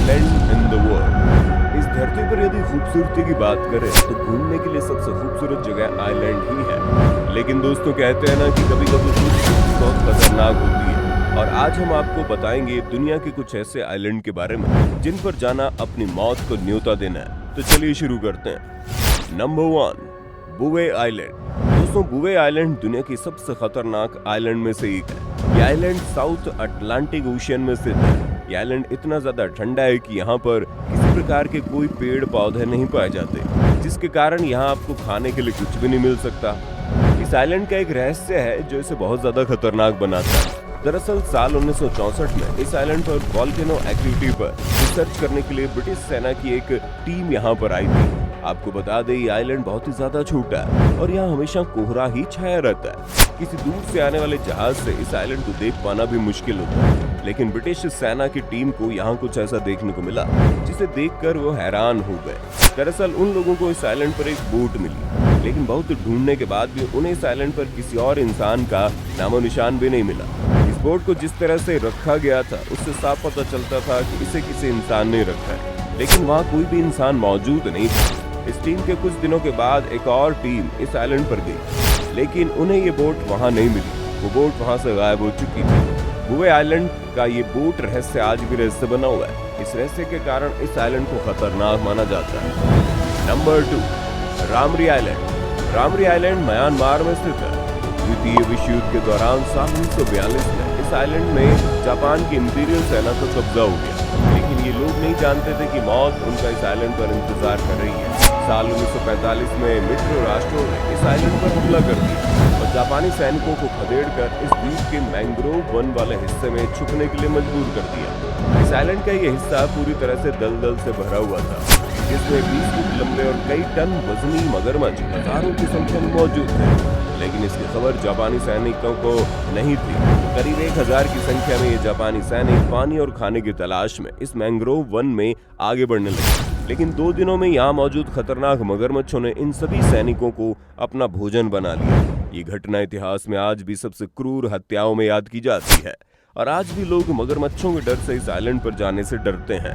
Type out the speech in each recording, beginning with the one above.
Island in the world. इस धरती पर यदि खूबसूरती की बात करें तो घूमने के लिए सबसे खूबसूरत जगह आइलैंड ही है। लेकिन दोस्तों कहते हैं ना कि कभी कभी खूबसूरती बहुत खतरनाक होती है, और आज हम आपको बताएंगे दुनिया के कुछ ऐसे आइलैंड के बारे में जिन पर जाना अपनी मौत को न्योता देना है। तो चलिए शुरू करते हैं। Number 1, Bouvier island. दोस्तों, बुवे आइलैंड दुनिया की सबसे खतरनाक आइलैंड में से एक है। ये आइलैंड साउथ अटलांटिक ओशियन में स्थित है। ये आइलैंड इतना ज्यादा ठंडा है कि यहाँ पर किसी प्रकार के कोई पेड़ पौधे नहीं पाए जाते, जिसके कारण यहाँ आपको खाने के लिए कुछ भी नहीं मिल सकता। इस आइलैंड का एक रहस्य है जो इसे बहुत ज्यादा खतरनाक बनाता है। दरअसल साल 1964 में इस आइलैंड पर वोल्केनो एक्टिविटी पर रिसर्च करने के लिए ब्रिटिश सेना की एक टीम यहाँ पर आई थी। आपको बता दें, ये आइलैंड बहुत ही ज्यादा छोटा है और यहाँ हमेशा कोहरा ही छाया रहता है। किसी दूर से आने वाले जहाज से इस आइलैंड को देख पाना भी मुश्किल होता है। लेकिन ब्रिटिश सेना की टीम को यहाँ कुछ ऐसा देखने को मिला जिसे देखकर वो हैरान हो गए। दरअसल उन लोगों को इस आइलैंड पर एक बोट मिली, लेकिन बहुत ढूंढने के बाद भी उन्हें इस आइलैंड पर किसी और इंसान का नामो निशान भी नहीं मिला। इस बोट को जिस तरह से रखा गया था उससे साफ पता चलता था कि इसे किसी इंसान ने रखा है, लेकिन वहाँ कोई भी इंसान मौजूद नहीं था। इस टीम के कुछ दिनों के बाद एक और टीम इस आइलैंड पर गई, लेकिन उन्हें ये बोट वहाँ नहीं मिली। वो बोट वहाँ से गायब हो चुकी थी। बुवे आइलैंड का ये बोट रहस्य आज भी रहस्य बना हुआ है। इस रहस्य के कारण इस आइलैंड को खतरनाक माना जाता है। नंबर 2, रामरी आइलैंड। रामरी आइलैंड म्यांमार में स्थित है। द्वितीय विश्व युद्ध के दौरान साल 1942 में इस आइलैंड में जापान की इंपीरियल सेना का कब्जा हो गया, लेकिन ये लोग नहीं जानते थे कि मौत उनका इस आइलैंड पर इंतजार कर रही है। साल 1945 में मित्र राष्ट्रों ने इस आइलैंड पर हमला कर दिया और जापानी सैनिकों को खदेड़कर इस द्वीप के मैंग्रोव वन वाले हिस्से में छुपने के लिए मजबूर कर दिया। इस आइलैंड का ये हिस्सा पूरी तरह से दलदल से भरा हुआ था, जिसमें 20 फुट लंबे और कई टन वजनी मगरमच्छ हजारों की संख्या में मौजूद थे। लेकिन इसकी खबर जापानी सैनिकों को नहीं थी। करीब 1000 की संख्या में ये जापानी सैनिक पानी और खाने की तलाश में इस मैंग्रोव वन में आगे बढ़ने लगे। लेकिन 2 दिनों में यहाँ मौजूद खतरनाक मगरमच्छों ने इन सभी सैनिकों को अपना भोजन बना लिया। ये घटना इतिहास में आज भी सबसे क्रूर हत्याओं में याद की जाती है, और आज भी लोग मगरमच्छों के डर से इस आइलैंड पर जाने से डरते हैं।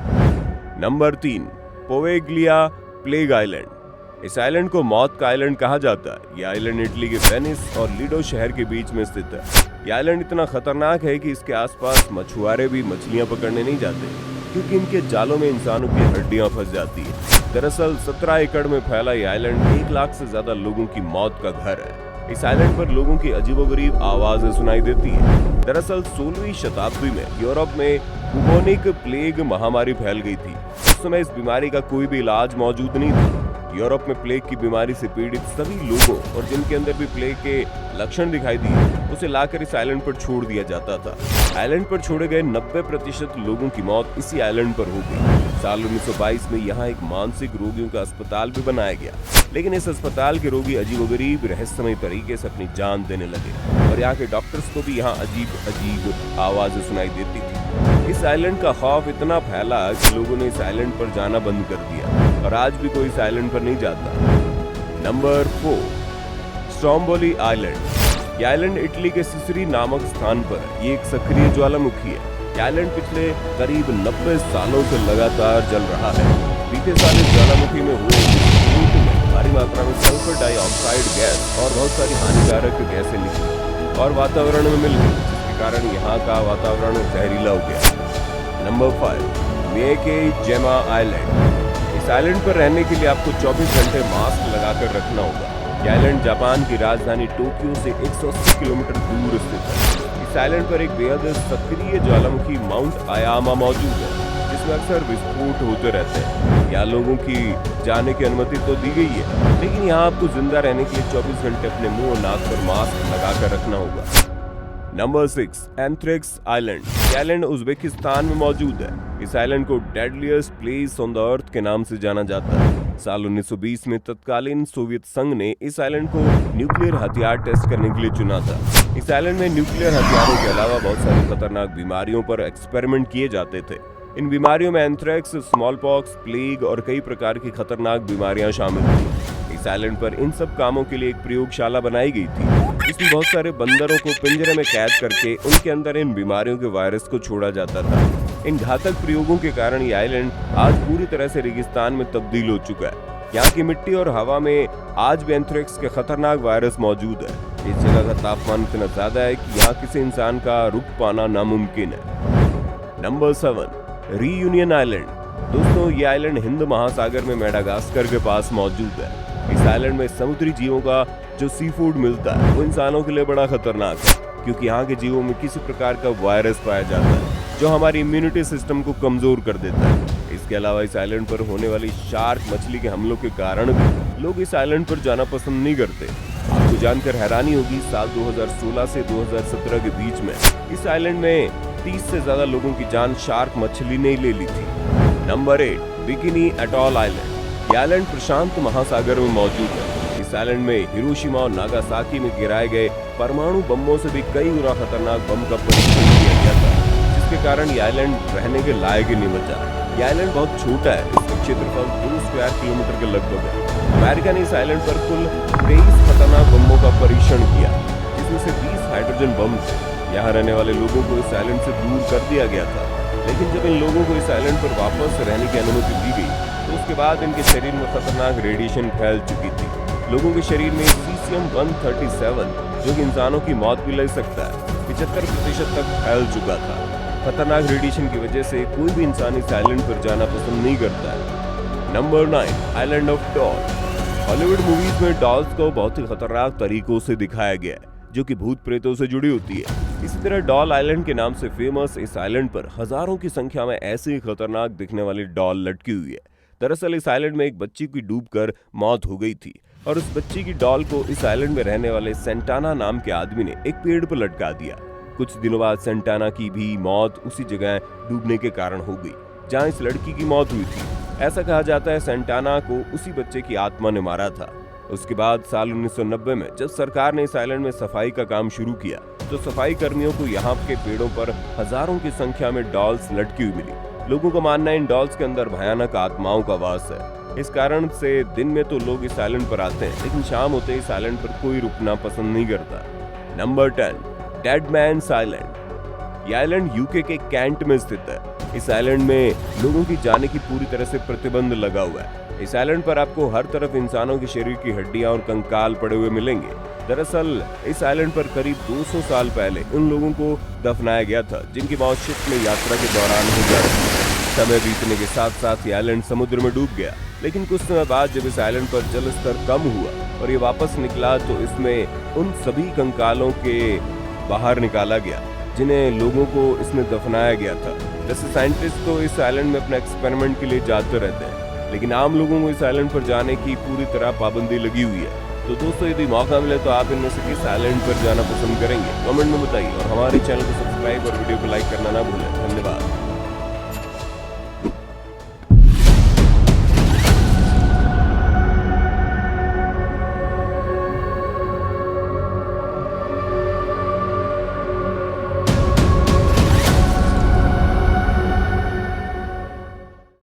Number 3, Poveglia plague island. इस आइलैंड को मौत का आइलैंड कहा जाता है। यह आइलैंड इटली के वेनिस और लीडो शहर के बीच में स्थित है। यह आइलैंड इतना खतरनाक है कि इसके आसपास मछुआरे भी मछलियां पकड़ने नहीं जाते, क्योंकि इनके जालों में इंसानों की हड्डियां फंस जाती है। दरअसल 17 एकड़ में फैला यह आइलैंड 1 लाख से ज्यादा लोगों की मौत का घर है। इस आइलैंड पर लोगों की अजीबोगरीब आवाजें सुनाई देती है। दरअसल 16वीं शताब्दी में यूरोप में बुबोनिक प्लेग महामारी फैल गई थी। उस समय इस बीमारी का कोई भी इलाज मौजूद नहीं था। यूरोप में प्लेग की बीमारी से पीड़ित सभी लोगों और जिनके अंदर भी प्लेग के लक्षण दिखाई दिए, उसे लाकर इस आइलैंड पर छोड़ दिया जाता था। आइलैंड पर छोड़े गए 90% लोगों की मौत इसी आइलैंड पर हो गई। साल 1922 में यहाँ एक मानसिक रोगियों का अस्पताल भी बनाया गया, लेकिन इस अस्पताल के रोगी अजीबोगरीब रहस्यमय तरीके से अपनी जान देने लगे, और यहाँ के डॉक्टर्स को भी यहाँ अजीब आवाजें सुनाई देती थी। इस आइलैंड का खौफ इतना फैला कि लोगों ने इस आइलैंड पर जाना बंद कर दिया, और आज भी कोई इस आइलैंड पर नहीं जाता। Number 4, Stromboli island. ये आइलैंड इटली के सिसिली नामक स्थान पर है। ये एक सक्रिय ज्वालामुखी है। ये आइलैंड पिछले करीब 90 सालों से लगातार जल रहा है। बीते साल इस ज्वालामुखी में हुए विस्फोट में भारी मात्रा में सल्फर डाइऑक्साइड गैस और बहुत सारी हानिकारक गैसें निकली और वातावरण में मिल गई, जिसके कारण यहाँ का वातावरण जहरीला हो गया। नंबर 5, मिएके जेमा आइलैंड। इस आइलैंड पर रहने के लिए आपको 24 घंटे मास्क लगाकर रखना होगा। यह आइलैंड जापान की राजधानी टोक्यो से 180 किलोमीटर दूर स्थित है। इस आइलैंड पर एक बेहद सक्रिय ज्वालामुखी माउंट आयामा मौजूद है, जिसमें अक्सर विस्फोट होते रहते हैं। यहाँ लोगों की जाने की अनुमति तो दी गई है, लेकिन यहाँ आपको जिंदा रहने के लिए 24 घंटे अपने मुंह और नाक पर मास्क लगाकर रखना होगा। Number 6, anthrax island. ये आइलैंड उज्बेकिस्तान में मौजूद है। इस आइलैंड को deadliest place on the earth के नाम से जाना जाता है। साल 1920 में तत्कालीन सोवियत संघ ने इस आइलैंड को न्यूक्लियर हथियार टेस्ट करने के लिए चुना था। इस आइलैंड में न्यूक्लियर हथियारों के अलावा बहुत सारी खतरनाक बीमारियों पर एक्सपेरिमेंट किए जाते थे। इन बीमारियों में एंथ्रेक्स, स्मॉल पॉक्स, प्लेग और कई प्रकार की खतरनाक बीमारियां शामिल थी। इस आइलैंड पर इन सब कामों के लिए एक प्रयोगशाला बनाई गई थी। इसमें बहुत सारे बंदरों को पिंजरे में कैद करके उनके अंदर इन बीमारियों के वायरस को छोड़ा जाता था। इन घातक प्रयोगों के कारण ये आइलैंड आज पूरी तरह से रेगिस्तान में तब्दील हो चुका है। यहाँ की मिट्टी और हवा में आज भी एंथ्रेक्स के खतरनाक वायरस मौजूद है। इस जगह का तापमान इतना ज्यादा है कि यहाँ किसी इंसान का रुक पाना नामुमकिन है। Number 7, reunion island. दोस्तों, ये आइलैंड हिंद महासागर में मेडागास्कर के पास मौजूद है। इस आइलैंड में समुद्री जीवों का जो सी फूड मिलता है वो इंसानों के लिए बड़ा खतरनाक है, क्योंकि यहाँ के जीवों में किसी प्रकार का वायरस पाया जाता है जो हमारी इम्यूनिटी सिस्टम को कमजोर कर देता है। इसके अलावा इस आइलैंड पर होने वाली शार्क मछली के हमलों के कारण भी लोग इस आइलैंड पर जाना पसंद नहीं करते। आपको जानकर हैरानी होगी, साल 2016 से 2017 के बीच में इस आइलैंड में 30 से ज्यादा लोगों की जान शार्क मछली ने ले ली थी। Number 8, bikini atoll island. ये आइलैंड प्रशांत महासागर में मौजूद है। इस आइलैंड में हिरोशिमा और नागासाकी में गिराए गए परमाणु बमों से भी कई गुना खतरनाक बम का परीक्षण किया गया था, जिसके कारण ये आइलैंड रहने के लायक ही नहीं बचा। ये आइलैंड बहुत छोटा है, इसका क्षेत्रफल 2 स्क्वायर किलोमीटर के लगभग है। अमेरिका ने इस आइलैंड पर कुल 23 खतरनाक बमों का परीक्षण किया, जिसमें से 20 हाइड्रोजन बम थे। यहाँ रहने वाले लोगों को इस आइलैंड से दूर कर दिया गया था, लेकिन जब इन लोगों को इस आइलैंड पर वापस रहने की अनुमति दी गई तो उसके बाद इनके शरीर में खतरनाक रेडिएशन फैल चुकी थी। लोगों के शरीर में सीसियम-137, जो कि इंसानों की मौत भी ले सकता है, 75% तक फैल चुका था। खतरनाक रेडिएशन की वजह से कोई भी इंसान इस आइलैंड पर जाना पसंद नहीं करता है। Number 9, island of doll. Hollywood movies में डॉल्स को बहुत ही खतरनाक तरीकों से दिखाया गया है, जो कि भूत प्रेतों से जुड़ी होती है। इसी तरह डॉल आइलैंड के नाम से फेमस इस आइलैंड पर हजारों की संख्या में ऐसी ही खतरनाक दिखने वाली डॉल लटकी हुई है। दरअसल इस आइलैंड में एक बच्ची की डूबकर मौत हो गई थी और उस बच्ची की डॉल को इस आइलैंड में रहने वाले सेंटाना नाम के आदमी ने एक पेड़ पर लटका दिया। कुछ दिनों बाद सेंटाना की भी मौत उसी जगह डूबने के कारण हो गई जहां इस लड़की की मौत हुई थी। ऐसा कहा जाता है सेंटाना को उसी बच्चे की आत्मा ने मारा था। उसके बाद साल 1990 में जब सरकार ने इस आइलैंड में सफाई का काम शुरू किया तो सफाई कर्मियों को यहाँ के पेड़ों पर हजारों की संख्या में डॉल्स लटकी हुई मिली। लोगों का मानना है इन डॉल्स के अंदर भयानक आत्माओं का वास है। इस कारण से दिन में तो लोग इस आइलैंड पर आते हैं, लेकिन शाम होते इस आइलैंड पर कोई रुकना पसंद नहीं करता। Number 10, dead man's island. ये आइलैंड यूके के कैंट में स्थित है। इस आइलैंड में लोगों की जाने की पूरी तरह से प्रतिबंध लगा हुआ है। इस आइलैंड पर आपको हर तरफ इंसानों के शरीर की हड्डियां और कंकाल पड़े हुए मिलेंगे। दरअसल इस आइलैंड पर करीब 200 साल पहले उन लोगों को दफनाया गया था जिनकी मौत शिप में यात्रा के दौरान हो जा रही थी। समय बीतने के साथ साथ ये आइलैंड समुद्र में डूब गया, लेकिन कुछ समय बाद जब इस आइलैंड पर जल स्तर कम हुआ और ये वापस निकला तो इसमें उन सभी कंकालों के बाहर निकाला गया जिन्हें लोगों को इसमें दफनाया गया था। जैसे साइंटिस्ट तो इस आइलैंड में अपने एक्सपेरिमेंट के लिए जाते रहते हैं, लेकिन आम लोगों को इस आइलैंड पर जाने की पूरी तरह पाबंदी लगी हुई है। तो दोस्तों, यदि मौका मिले तो आप इनमें से किस आइलैंड पर जाना पसंद करेंगे, कमेंट में बताइए और हमारे चैनल को सब्सक्राइब और वीडियो को लाइक करना ना भूलें। धन्यवाद।